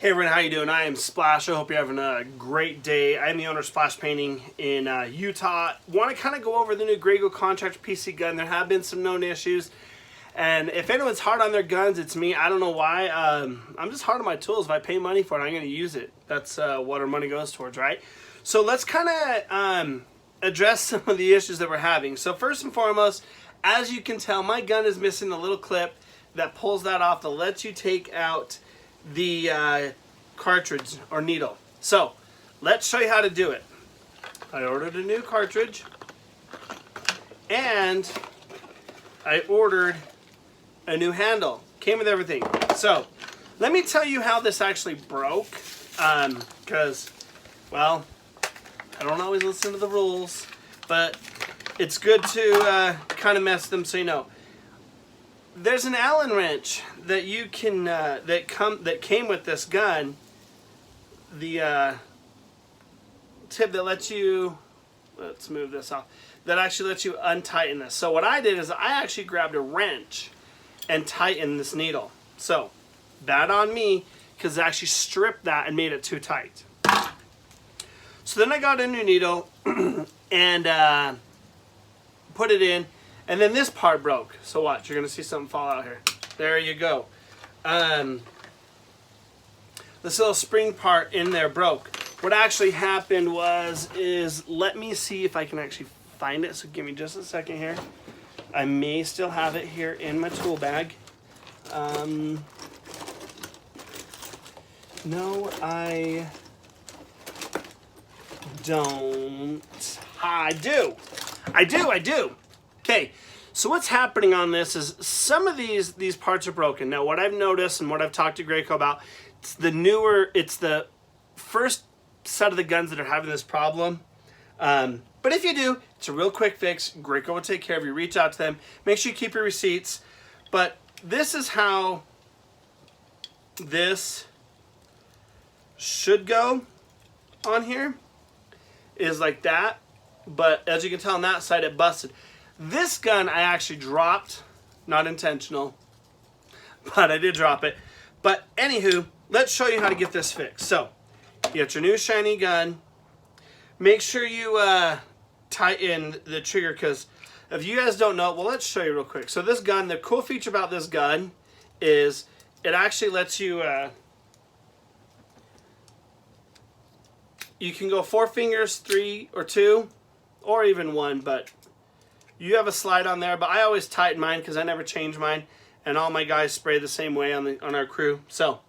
Hey everyone, how you doing? I am Splash. I hope you're having a great day. I'm the owner of Splash Painting in Utah. Want to kind of go over the new Graco Contractor PC Gun. There have been some known issues, and if anyone's hard on their guns, it's me. I don't know why. I'm just hard on my tools. If I pay money for it, I'm going to use it. That's what our money goes towards, right? So let's kind of address some of the issues that we're having. So first and foremost, as you can tell, my gun is missing the little clip that pulls that off that lets you take out the cartridge or needle. So let's show you how to do it. I ordered a new cartridge and I ordered a new handle. Came with everything. So let me tell you how this actually broke, because well, I don't always listen to the rules, but it's good to kind of mess them so you know. There's an Allen wrench that you can that came with this gun. The tip that lets you, let's move this off, that actually lets you untighten this. So what I did is I actually grabbed a wrench and tightened this needle. So bad on me, because I actually stripped that and made it too tight. So then I got a new needle and put it in. And then this part broke. So watch, you're going to see something fall out here. There you go. This little spring part in there broke. What actually happened is let me see if I can actually find it. So give me just a second here. I may still have it here in my tool bag. No, I don't. I do. Okay, so what's happening on this is some of these parts are broken. Now, what I've noticed and what I've talked to Graco about, it's the first set of the guns that are having this problem. But if you do, it's a real quick fix. Graco will take care of you. Reach out to them. Make sure you keep your receipts. But this is how this should go on here. Is like that. But as you can tell on that side, it busted. This gun I actually dropped, not intentional, but I did drop it. But anywho, let's show you how to get this fixed. So, you got your new shiny gun. Make sure you tighten the trigger, because if you guys don't know, well, let's show you real quick. So this gun, the cool feature about this gun is it actually lets you, you can go 4 fingers, 3 or 2, or even 1, but you have a slide on there, but I always tighten mine because I never change mine, and all my guys spray the same way on our crew. So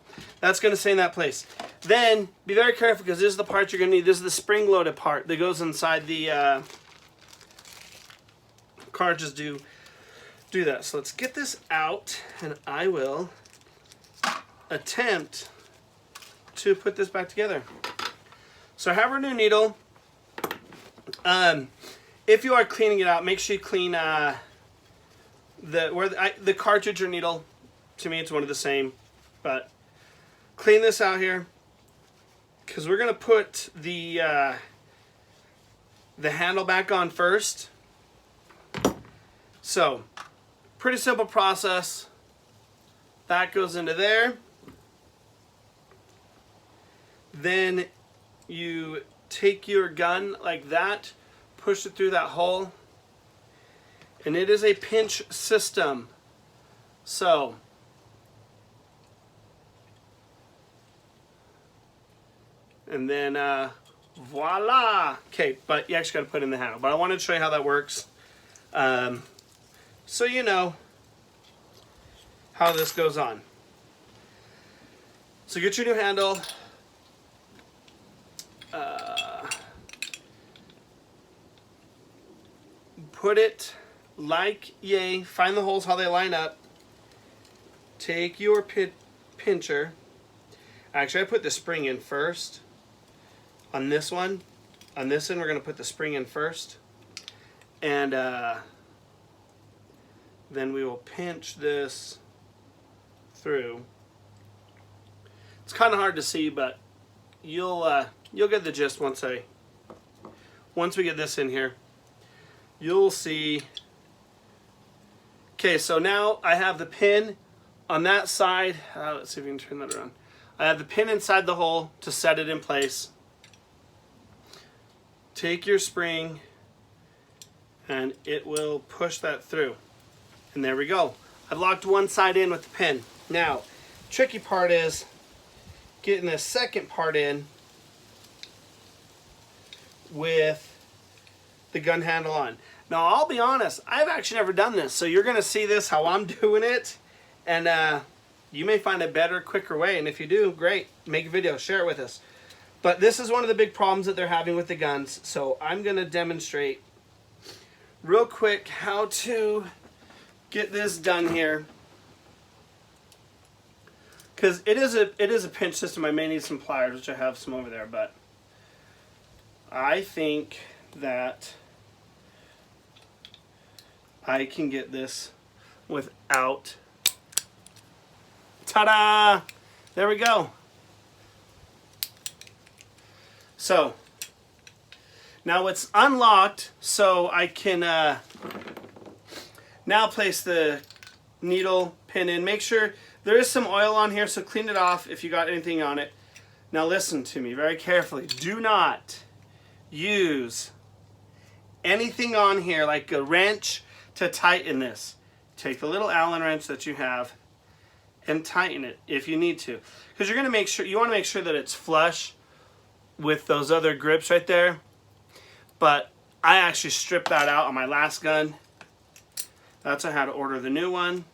that's going to stay in that place. Then be very careful, because this is the part you're going to need. This is the spring-loaded part that goes inside the cartridges. Do that. So let's get this out, and I will attempt to put this back together. So I have our new needle. If you are cleaning it out, make sure you clean the cartridge or needle. To me, it's one of the same, but clean this out here, because we're gonna put the handle back on first. So, pretty simple process. That goes into there. Then you take your gun like that. Push it through that hole, and it is a pinch system. So and then voila. Okay, but you actually got to put in the handle, but I wanted to show you how that works, so you know how this goes on. So get your new handle. Put it like yay. Find the holes how they line up. Take your pincher. Actually, I put the spring in first. On this one, on this end, we're going to put the spring in first, and then we will pinch this through. It's kind of hard to see, but you'll get the gist once we get this in here. You'll see. Okay, so now I have the pin on that side. Let's see if we can turn that around. I have the pin inside the hole to set it in place. Take your spring and it will push that through. And there we go. I've locked one side in with the pin. Now, tricky part is getting the second part in with the gun handle on. Now, I'll be honest, I've actually never done this, so you're gonna see this how I'm doing it, and you may find a better, quicker way, and if you do, great, make a video, share it with us. But this is one of the big problems that they're having with the guns, so I'm gonna demonstrate real quick how to get this done here. Because it is a pinch system. I may need some pliers, which I have some over there, but I think that I can get this without. Ta-da! There we go. So now it's unlocked, so I can now place the needle pin in. Make sure there is some oil on here, so clean it off if you got anything on it. Now listen to me very carefully. Do not use anything on here like a wrench to tighten this. Take the little Allen wrench that you have and tighten it if you need to, because you're going to make sure, you want to make sure that it's flush with those other grips right there. But I actually stripped that out on my last gun. That's how to order the new one.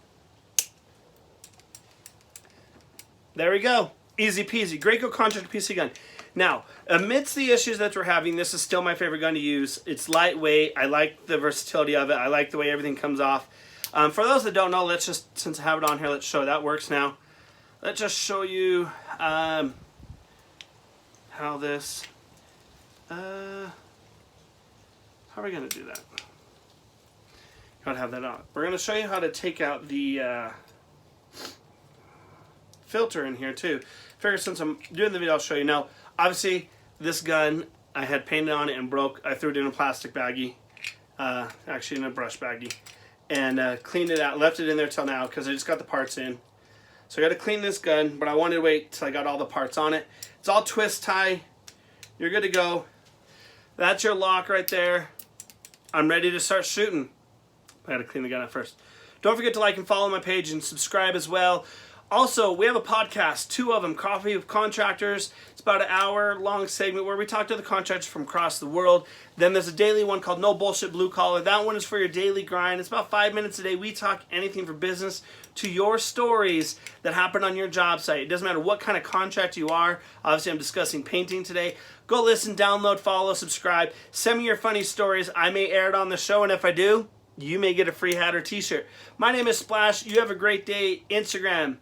There we go. Easy peasy. Graco Contractor PC gun. Now, amidst the issues that we're having, this is still my favorite gun to use. It's lightweight. I like the versatility of it. I like the way everything comes off. For those that don't know, let's just, since I have it on here, let's show that works now. Let's just show you how this, how are we going to do that? Gotta have that on. We're going to show you how to take out the filter in here too. Figure since I'm doing the video, I'll show you. Now, obviously, this gun, I had painted on it and broke. I threw it in a plastic baggie, actually in a brush baggie, and cleaned it out. Left it in there till now because I just got the parts in. So I got to clean this gun, but I wanted to wait till I got all the parts on it. It's all twist tie. You're good to go. That's your lock right there. I'm ready to start shooting. I got to clean the gun up first. Don't forget to like and follow my page and subscribe as well. Also, we have a podcast, 2 of them, Coffee with Contractors. It's about an hour-long segment where we talk to the contractors from across the world. Then there's a daily one called No Bullshit Blue Collar. That one is for your daily grind. It's about 5 minutes a day. We talk anything from business to your stories that happen on your job site. It doesn't matter what kind of contractor you are. Obviously, I'm discussing painting today. Go listen, download, follow, subscribe. Send me your funny stories. I may air it on the show, and if I do, you may get a free hat or t-shirt. My name is Splash. You have a great day. Instagram,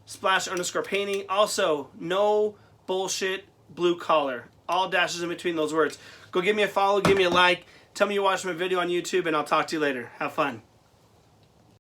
Splash_painting. Also, No Bullshit Blue Collar. All dashes in between those words. Go give me a follow, give me a like. Tell me you watched my video on YouTube, and I'll talk to you later. Have fun.